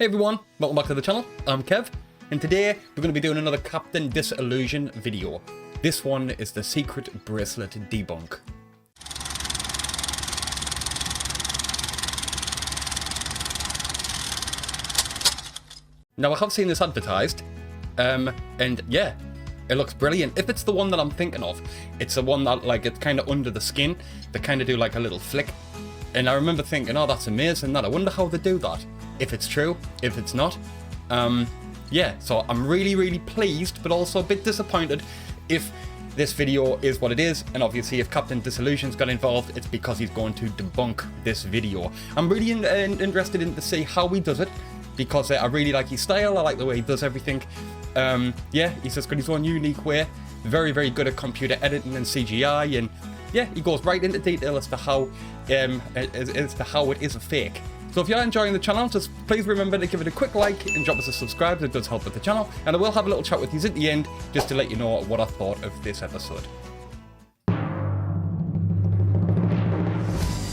Hey everyone, welcome back to the channel. I'm Kev, and today we're going to be doing another Captain Disillusion video. This one is the Cicret Bracelet debunk. Now I have seen this advertised, and yeah, it looks brilliant. If it's the one that I'm thinking of, it's the one that it's kind of under the skin. They kind of do like a little flick, and I remember thinking, oh, that's amazing. That I wonder how they do that. If it's true, if it's not. Yeah, so I'm really pleased, but also a bit disappointed if this video is what it is, and obviously if Captain Disillusion's got involved, it's because he's going to debunk this video. I'm really interested in to see how he does it, because I really like his style. I like the way he does everything. Yeah, he's just got his own unique way. Very good at computer editing and CGI, and yeah, he goes right into detail as to how it is a fake. So if you're enjoying the channel, just please remember to give it a quick like and drop us a subscribe. It does help with the channel, and I will have a little chat with you at the end just to let you know what I thought of this episode.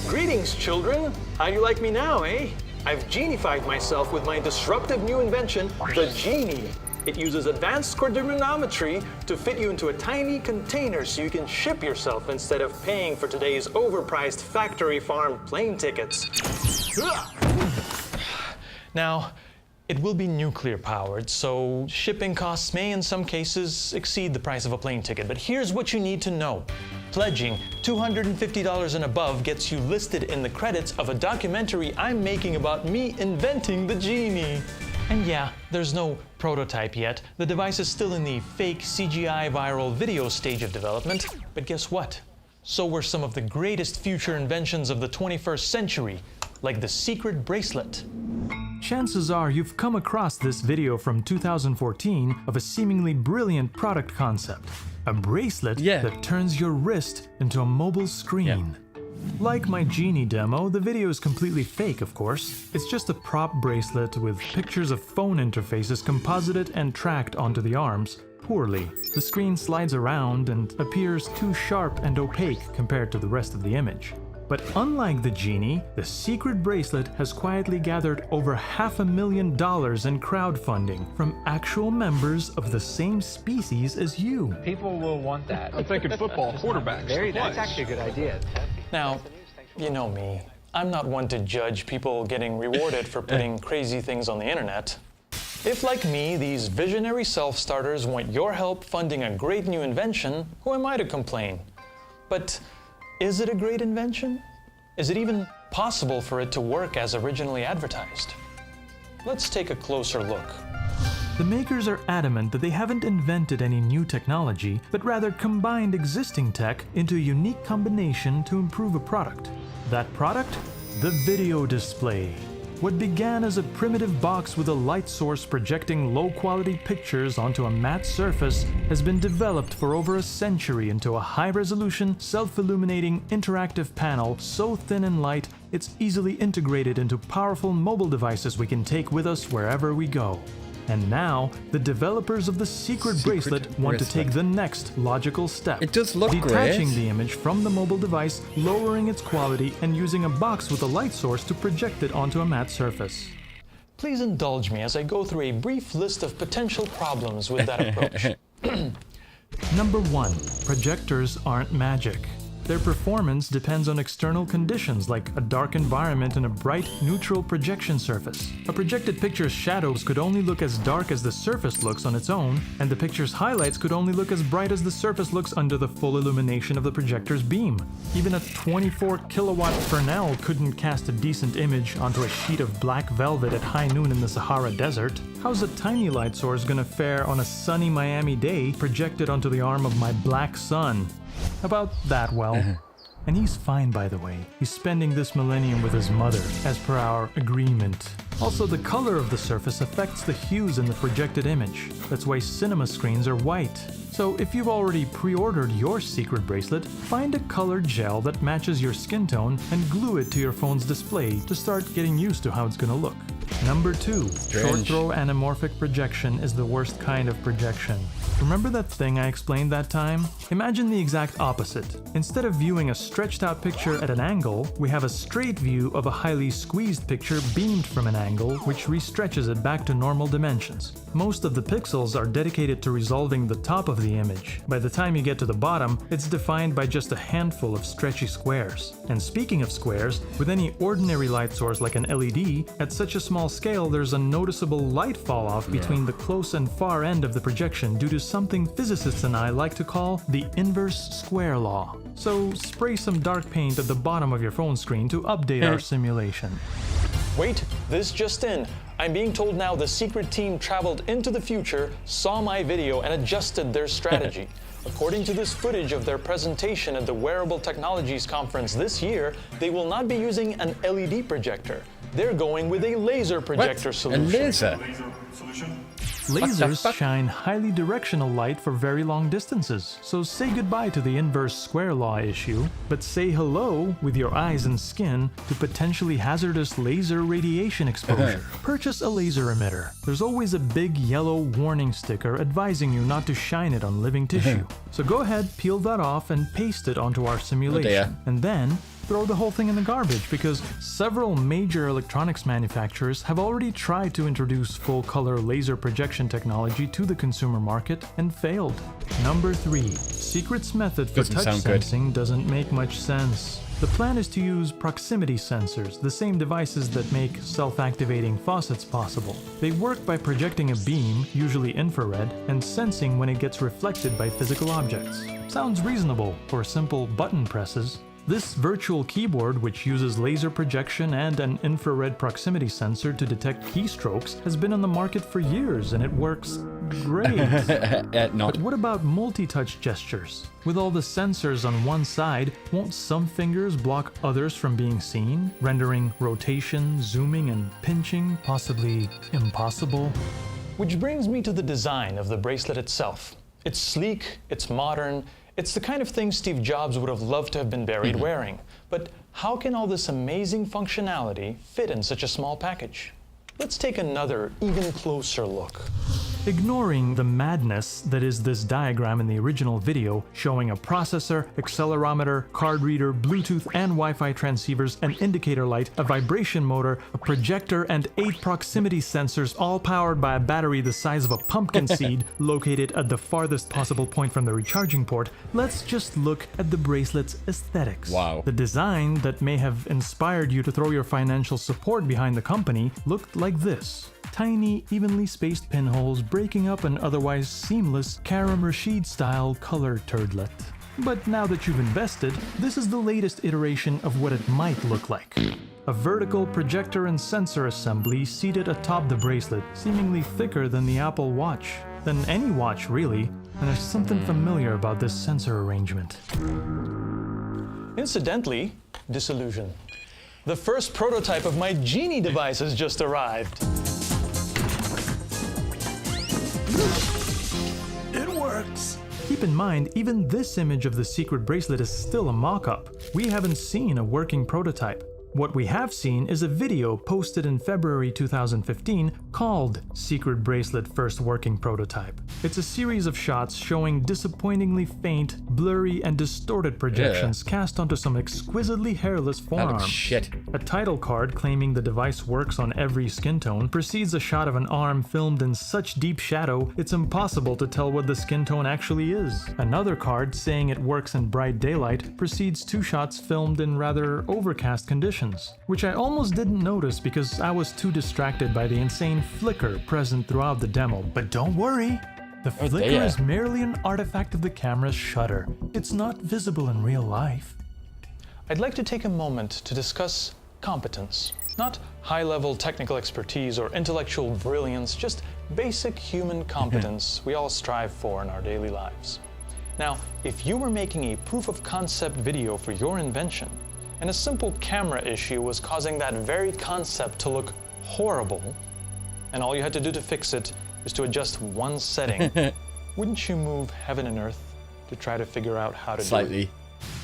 Greetings, children. How do you like me now, eh? I've genified myself with my disruptive new invention, the Genie. It uses advanced coordinametry to fit you into a tiny container so you can ship yourself instead of paying for today's overpriced factory farm plane tickets. Now, it will be nuclear powered, so shipping costs may in some cases exceed the price of a plane ticket. But here's what you need to know. Pledging $250 and above gets you listed in the credits of a documentary I'm making about me inventing the Genie. And yeah, there's no prototype yet. The device is still in the fake CGI viral video stage of development. But guess what? So were some of the greatest future inventions of the 21st century, like the Cicret Bracelet. Chances are you've come across this video from 2014 of a seemingly brilliant product concept. A bracelet that turns your wrist into a mobile screen. Like my Genie demo, the video is completely fake, of course. It's just a prop bracelet with pictures of phone interfaces composited and tracked onto the arms, poorly. The screen slides around and appears too sharp and opaque compared to the rest of the image. But unlike the Genie, the Cicret Bracelet has quietly gathered over $500,000 in crowdfunding from actual members of the same species as you. People will want that. I'm thinking football, quarterbacks. That's actually a good idea. Now, you know me. I'm not one to judge people getting rewarded for putting crazy things on the internet. If, like me, these visionary self-starters want your help funding a great new invention, who am I to complain? But is it a great invention? Is it even possible for it to work as originally advertised? Let's take a closer look. The makers are adamant that they haven't invented any new technology, but rather combined existing tech into a unique combination to improve a product. That product? The video display. What began as a primitive box with a light source projecting low-quality pictures onto a matte surface has been developed for over a century into a high-resolution, self-illuminating, interactive panel so thin and light it's easily integrated into powerful mobile devices we can take with us wherever we go. And now, the developers of the Cicret Bracelet want to take the next logical step. It does look detaching great. the image from the mobile device, lowering its quality, and using a box with a light source to project it onto a matte surface. Please indulge me as I go through a brief list of potential problems with that approach. Number 1. Projectors aren't magic. Their performance depends on external conditions like a dark environment and a bright, neutral projection surface. A projected picture's shadows could only look as dark as the surface looks on its own, and the picture's highlights could only look as bright as the surface looks under the full illumination of the projector's beam. Even a 24-kilowatt Fresnel couldn't cast a decent image onto a sheet of black velvet at high noon in the Sahara Desert. How's a tiny light source gonna fare on a sunny Miami day projected onto the arm of my black son? About that, well. And he's fine, by the way. He's spending this millennium with his mother, as per our agreement. Also, the color of the surface affects the hues in the projected image. That's why cinema screens are white. So if you've already pre-ordered your Cicret Bracelet, find a colored gel that matches your skin tone and glue it to your phone's display to start getting used to how it's gonna look. Number 2. Short Strange. throw anamorphic projection is the worst kind of projection. Remember that thing I explained that time? Imagine the exact opposite. Instead of viewing a stretched out picture at an angle, we have a straight view of a highly squeezed picture beamed from an angle, which restretches it back to normal dimensions. Most of the pixels are dedicated to resolving the top of the image. By the time you get to the bottom, it's defined by just a handful of stretchy squares. And speaking of squares, with any ordinary light source like an LED, at such a small scale there's a noticeable light fall off between the close and far end of the projection due to something physicists and I like to call the inverse square law. So spray some dark paint at the bottom of your phone screen to update our simulation. Wait, this just in. I'm being told now the Cicret team traveled into the future, saw my video, and adjusted their strategy. According to this footage of their presentation at the Wearable Technologies Conference this year, they will not be using an LED projector. They're going with a laser projector solution. A laser? Lasers shine highly directional light for very long distances, so say goodbye to the inverse square law issue, but say hello with your eyes and skin to potentially hazardous laser radiation exposure. Purchase a laser emitter. There's always a big yellow warning sticker advising you not to shine it on living tissue. So go ahead, peel that off and paste it onto our simulation. And then throw the whole thing in the garbage because several major electronics manufacturers have already tried to introduce full-color laser projection technology to the consumer market and failed. Number 3. Cicret's method for Doesn't touch sound good. sensing doesn't make much sense. The plan is to use proximity sensors, the same devices that make self-activating faucets possible. They work by projecting a beam, usually infrared, and sensing when it gets reflected by physical objects. Sounds reasonable for simple button presses. This virtual keyboard, which uses laser projection and an infrared proximity sensor to detect keystrokes, has been on the market for years and it works great. Not. But what about multi-touch gestures? With all the sensors on one side, won't some fingers block others from being seen, rendering rotation, zooming, and pinching possibly impossible? Which brings me to the design of the bracelet itself. It's sleek, it's modern, it's the kind of thing Steve Jobs would have loved to have been buried wearing. But how can all this amazing functionality fit in such a small package? Let's take another, even closer look. Ignoring the madness that is this diagram in the original video, showing a processor, accelerometer, card reader, Bluetooth and Wi-Fi transceivers, an indicator light, a vibration motor, a projector, and 8 proximity sensors, all powered by a battery the size of a pumpkin seed located at the farthest possible point from the recharging port, let's just look at the bracelet's aesthetics. Wow. The design that may have inspired you to throw your financial support behind the company looked like this. Tiny, evenly spaced pinholes breaking up an otherwise seamless Karam Rashid-style color turdlet. But now that you've invested, this is the latest iteration of what it might look like. A vertical projector and sensor assembly seated atop the bracelet, seemingly thicker than the Apple Watch. Than any watch, really, and there's something familiar about this sensor arrangement. Incidentally, Disillusion. The first prototype of my Genie device has just arrived. It works! Keep in mind, even this image of the Cicret bracelet is still a mock-up. We haven't seen a working prototype. What we have seen is a video posted in February 2015 called Cicret Bracelet First Working Prototype. It's a series of shots showing disappointingly faint, blurry, and distorted projections cast onto some exquisitely hairless That forearms. looks shit. A title card claiming the device works on every skin tone precedes a shot of an arm filmed in such deep shadow it's impossible to tell what the skin tone actually is. Another card saying it works in bright daylight precedes 2 shots filmed in rather overcast conditions, which I almost didn't notice because I was too distracted by the insane flicker present throughout the demo. But don't worry! The flicker there. is merely an artifact of the camera's shutter. It's not visible in real life. I'd like to take a moment to discuss competence. Not high-level technical expertise or intellectual brilliance, just basic human competence we all strive for in our daily lives. Now, if you were making a proof-of-concept video for your invention, and a simple camera issue was causing that very concept to look horrible, and all you had to do to fix it is to adjust one setting, wouldn't you move heaven and earth to try to figure out how to do it? Slightly.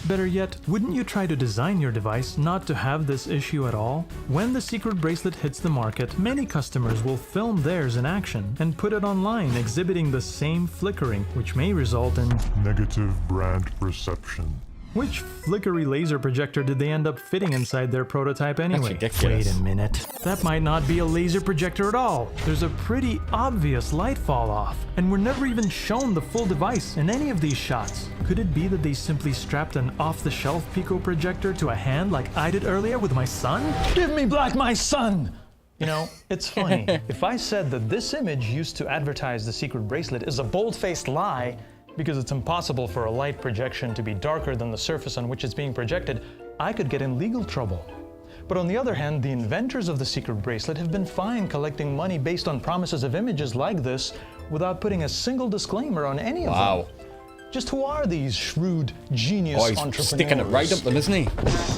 Better yet, wouldn't you try to design your device not to have this issue at all? When the Cicret Bracelet hits the market, many customers will film theirs in action and put it online exhibiting the same flickering, which may result in negative brand perception. Which flickery laser projector did they end up fitting inside their prototype anyway? That's ridiculous. Wait a minute. That might not be a laser projector at all. There's a pretty obvious light fall off, and we're never even shown the full device in any of these shots. Could it be that they simply strapped an off-the-shelf Pico projector to a hand like I did earlier with my son? Give me back my son! You know, it's funny. If I said that this image used to advertise the Cicret Bracelet is a bold-faced lie, because it's impossible for a light projection to be darker than the surface on which it's being projected, I could get in legal trouble. But on the other hand, the inventors of the Cicret Bracelet have been fine collecting money based on promises of images like this without putting a single disclaimer on any of them. Just who are these shrewd, genius He's entrepreneurs? sticking it right up them, isn't he?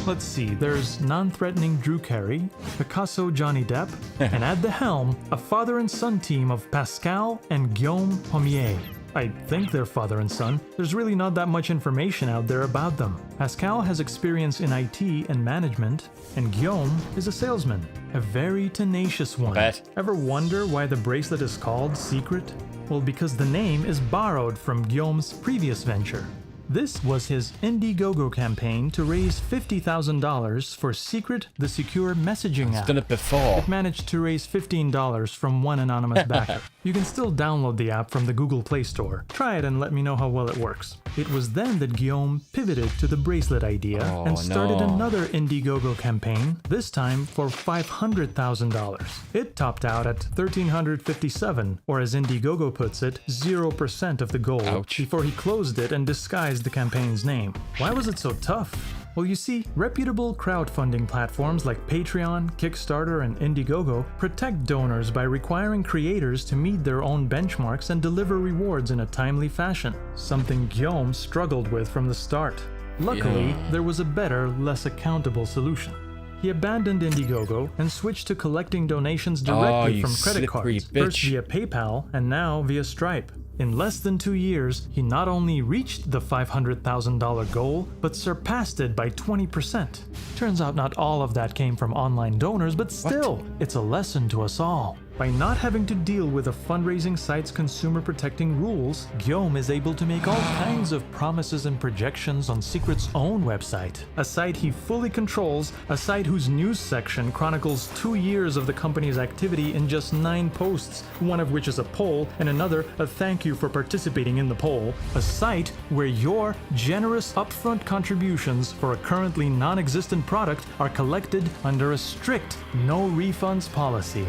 Let's see, there's non-threatening Drew Carey, Picasso Johnny Depp, and at the helm, a father and son team of Pascal and Guillaume Pommier. I think they're father and son. There's really not that much information out there about them. Pascal has experience in IT and management, and Guillaume is a salesman, a very tenacious one. Bet. Ever wonder why the bracelet is called Cicret? Well, because the name is borrowed from Guillaume's previous venture. This was his Indiegogo campaign to raise $50,000 for Cicret, the secure messaging app. He's done it before. It managed to raise $15 from one anonymous backer. You can still download the app from the Google Play Store. Try it and let me know how well it works. It was then that Guillaume pivoted to the bracelet idea and started another Indiegogo campaign, this time for $500,000. It topped out at $1,357, or as Indiegogo puts it, 0% of the goal. Ouch. Before he closed it and disguised the campaign's name. Why was it so tough? Well, you see, reputable crowdfunding platforms like Patreon, Kickstarter, and Indiegogo protect donors by requiring creators to meet their own benchmarks and deliver rewards in a timely fashion, something Guillaume struggled with from the start. Luckily, there was a better, less accountable solution. He abandoned Indiegogo and switched to collecting donations directly from credit cards, first via PayPal and now via Stripe. In less than 2 years, he not only reached the $500,000 goal, but surpassed it by 20%. Turns out not all of that came from online donors, but still, it's a lesson to us all. By not having to deal with a fundraising site's consumer protecting rules, Guillaume is able to make all kinds of promises and projections on Cicret's own website. A site he fully controls, a site whose news section chronicles 2 years of the company's activity in just 9 posts, one of which is a poll and another a thank you for participating in the poll. A site where your generous upfront contributions for a currently non-existent product are collected under a strict no refunds policy.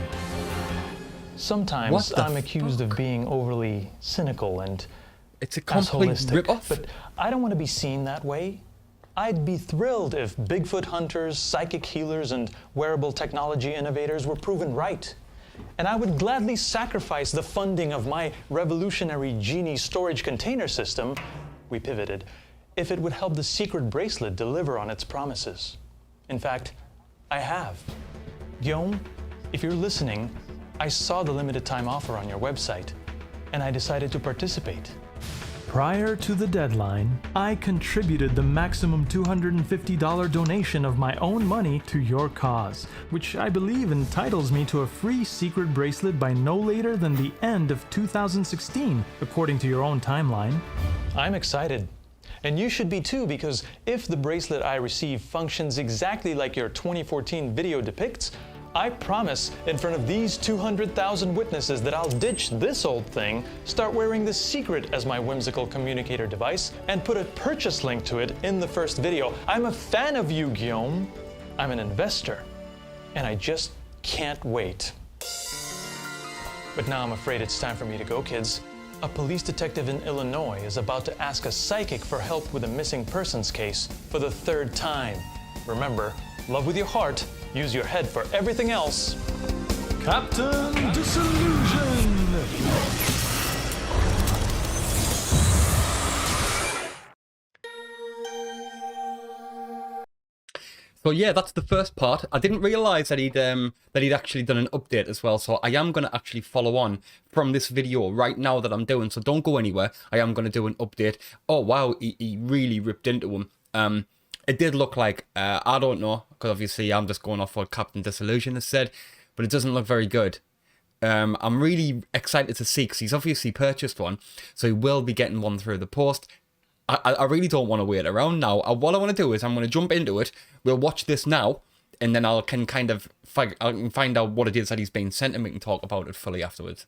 Sometimes I'm accused of being overly cynical and it's a complete rip-off. but I don't want to be seen that way. I'd be thrilled if Bigfoot hunters, psychic healers, and wearable technology innovators were proven right. And I would gladly sacrifice the funding of my revolutionary Genie storage container system, we pivoted, if it would help the Cicret Bracelet deliver on its promises. In fact, I have. Guillaume, if you're listening, I saw the limited time offer on your website, and I decided to participate. Prior to the deadline, I contributed the maximum $250 donation of my own money to your cause, which I believe entitles me to a free Cicret Bracelet by no later than the end of 2016, according to your own timeline. I'm excited. And you should be too, because if the bracelet I receive functions exactly like your 2014 video depicts, I promise in front of these 200,000 witnesses that I'll ditch this old thing, start wearing the Cicret as my whimsical communicator device, and put a purchase link to it in the first video. I'm a fan of you, Guillaume. I'm an investor, and I just can't wait. But now I'm afraid it's time for me to go, kids. A police detective in Illinois is about to ask a psychic for help with a missing persons case for the 3rd time. Remember, love with your heart, use your head for everything else. Captain Disillusion! So yeah, that's the first part. I didn't realise that he'd actually done an update as well. So I am going to actually follow on from this video right now that I'm doing. So don't go anywhere. I am going to do an update. Oh wow, he really ripped into him. It did look like, I don't know, because obviously I'm just going off what Captain Disillusion has said, but it doesn't look very good. I'm really excited to see, because he's obviously purchased one, so he will be getting one through the post. I really don't want to wait around now. What I want to do is I'm going to jump into it. We'll watch this now, and then I can kind of find out what it is that he's been sent, and we can talk about it fully afterwards.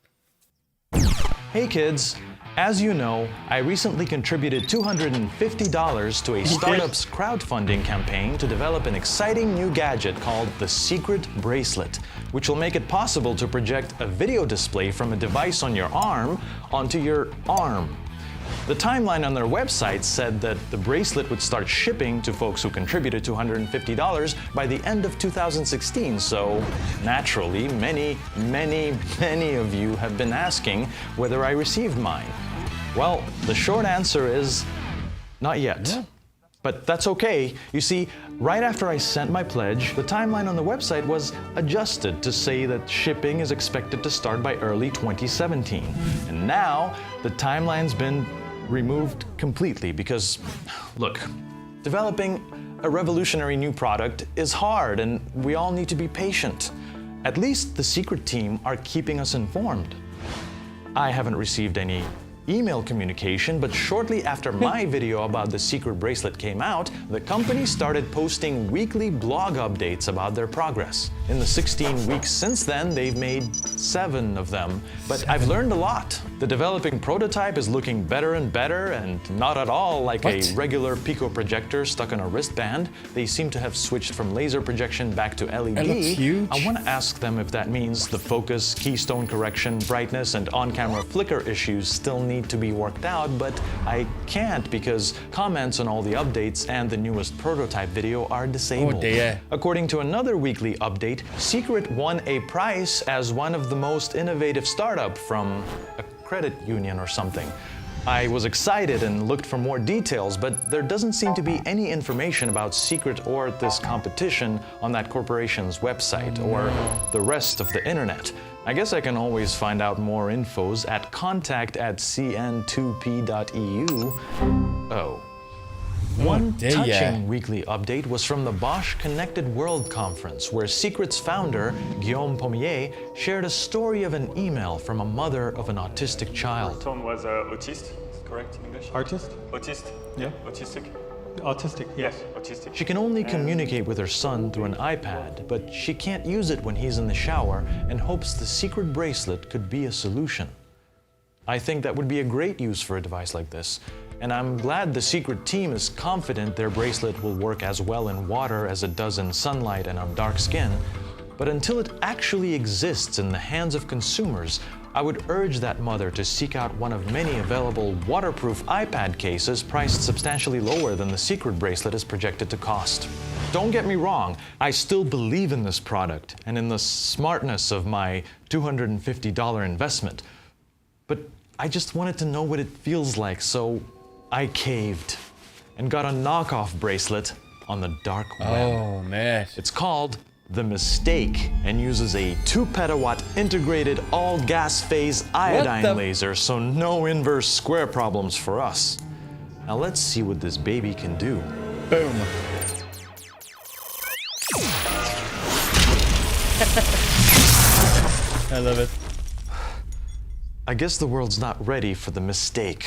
Hey kids, as you know, I recently contributed $250 to a startup's crowdfunding campaign to develop an exciting new gadget called the Cicret Bracelet, which will make it possible to project a video display from a device on your arm onto your arm. The timeline on their website said that the bracelet would start shipping to folks who contributed $250 by the end of 2016, so naturally, many of you have been asking whether I received mine. Well, the short answer is not yet. Yeah. But that's okay. You see, right after I sent my pledge, the timeline on the website was adjusted to say that shipping is expected to start by early 2017. And now, the timeline's been removed completely because, look, developing a revolutionary new product is hard and we all need to be patient. At least the Cicret team are keeping us informed. I haven't received any email communication, but shortly after my video about the Cicret Bracelet came out, the company started posting weekly blog updates about their progress. In the 16 weeks since then, they've made 7 of them, but I've learned a lot. The developing prototype is looking better and better, and not at all like a regular Pico projector stuck on a wristband. They seem to have switched from laser projection back to LED. It looks huge. I want to ask them if that means the focus, keystone correction, brightness, and on-camera flicker issues still need to be worked out, but I can't because comments on all the updates and the newest prototype video are disabled. Oh dear. According to another weekly update, Cicret won a prize as one of the most innovative startup from a credit union or something. I was excited and looked for more details, but there doesn't seem to be any information about Cicret or this competition on that corporation's website or the rest of the internet. I guess I can always find out more infos at contact@cn2p.eu. Oh. One touching weekly update was from the Bosch Connected World Conference, where Cicret's founder, Guillaume Pommier, shared a story of an email from a mother of an autistic child. Son was autist, correct in English? Artist? Autist? Yeah. Autistic? Autistic, yes. Autistic. She can only communicate with her son through an iPad, but she can't use it when he's in the shower and hopes the Cicret Bracelet could be a solution. I think that would be a great use for a device like this, and I'm glad the Cicret team is confident their bracelet will work as well in water as it does in sunlight and on dark skin. But until it actually exists in the hands of consumers, I would urge that mother to seek out one of many available waterproof iPad cases priced substantially lower than the Cicret Bracelet is projected to cost. Don't get me wrong, I still believe in this product and in the smartness of my $250 investment. But I just wanted to know what it feels like, so I caved and got a knockoff bracelet on the dark web. Oh, man. It's called The Mistake and uses a 2 petawatt integrated all gas phase iodine laser, so no inverse square problems for us. Now let's see what this baby can do. Boom. I love it. I guess the world's not ready for the mistake.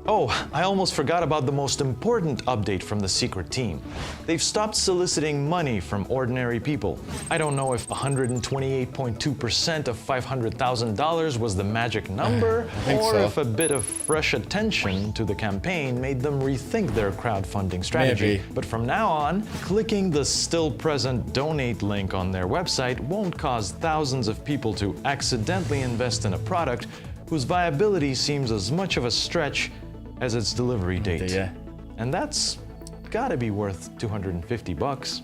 Oh, I almost forgot about the most important update from the Cicret team. They've stopped soliciting money from ordinary people. I don't know if 128.2% of $500,000 was the magic number, or if a bit of fresh attention to the campaign made them rethink their crowdfunding strategy. Maybe. But from now on, clicking the still present donate link on their website won't cause thousands of people to accidentally invest in a product whose viability seems as much of a stretch as its delivery date. And that's gotta be worth $250.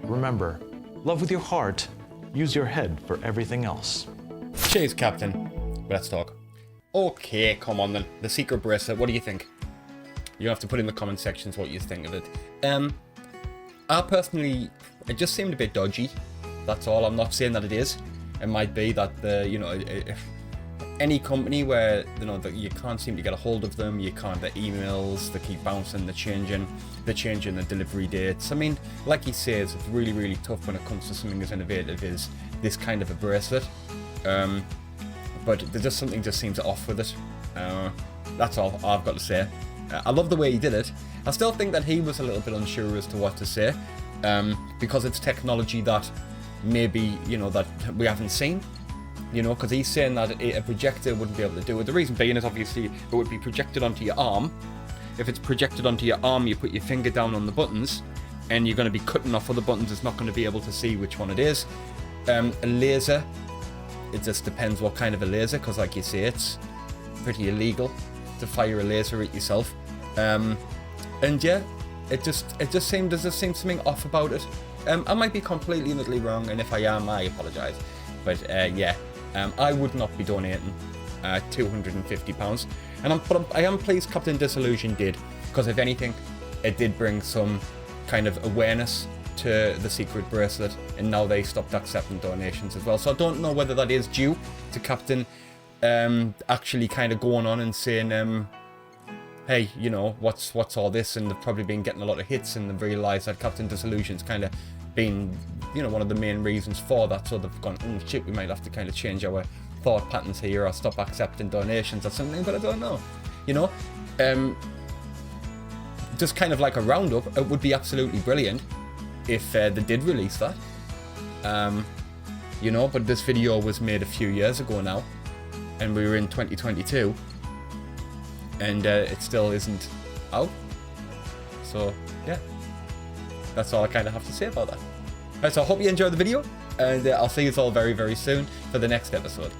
Remember, love with your heart, use your head for everything else. Cheers, Captain. Let's talk. Okay, come on then. The Cicret Bracelet, what do you think? You have to put in the comment sections what you think of it. I personally, it just seemed a bit dodgy. That's all. I'm not saying that it is. It might be that the, any company where, you know, that you can't seem to get a hold of them, you can't, their emails, they keep bouncing, they're changing the delivery dates. I mean, like he says, it's really, really tough when it comes to something as innovative as this kind of a bracelet. But there's just something just seems off with it. That's all I've got to say. I love the way he did it. I still think that he was a little bit unsure as to what to say, because it's technology that maybe, you know, that we haven't seen. You know, because he's saying that a projector wouldn't be able to do it. The reason being is obviously it would be projected onto your arm. If it's projected onto your arm, you put your finger down on the buttons, and you're going to be cutting off other buttons. It's not going to be able to see which one it is. A laser, it just depends what kind of a laser, because like you say, it's pretty illegal to fire a laser at yourself. And yeah, it just seemed something off about it. I might be completely and utterly wrong, and if I am, I apologise. But yeah, I would not be donating £250, but I am pleased Captain Disillusion did, because if anything, it did bring some kind of awareness to the Cicret Bracelet, and now they stopped accepting donations as well. So I don't know whether that is due to Captain actually kind of going on and saying, hey, you know, what's all this, and they've probably been getting a lot of hits, and they've realised that Captain Disillusion's kind of been, you know, one of the main reasons for that. So they've gone, oh shit, we might have to kind of change our thought patterns here, or stop accepting donations or something, but I don't know. You know, just kind of like a roundup, it would be absolutely brilliant if they did release that. You know, but this video was made a few years ago now, and we were in 2022, and it still isn't out. So yeah, that's all I kind of have to say about that. Right, so I hope you enjoyed the video, and I'll see you all very, very soon for the next episode.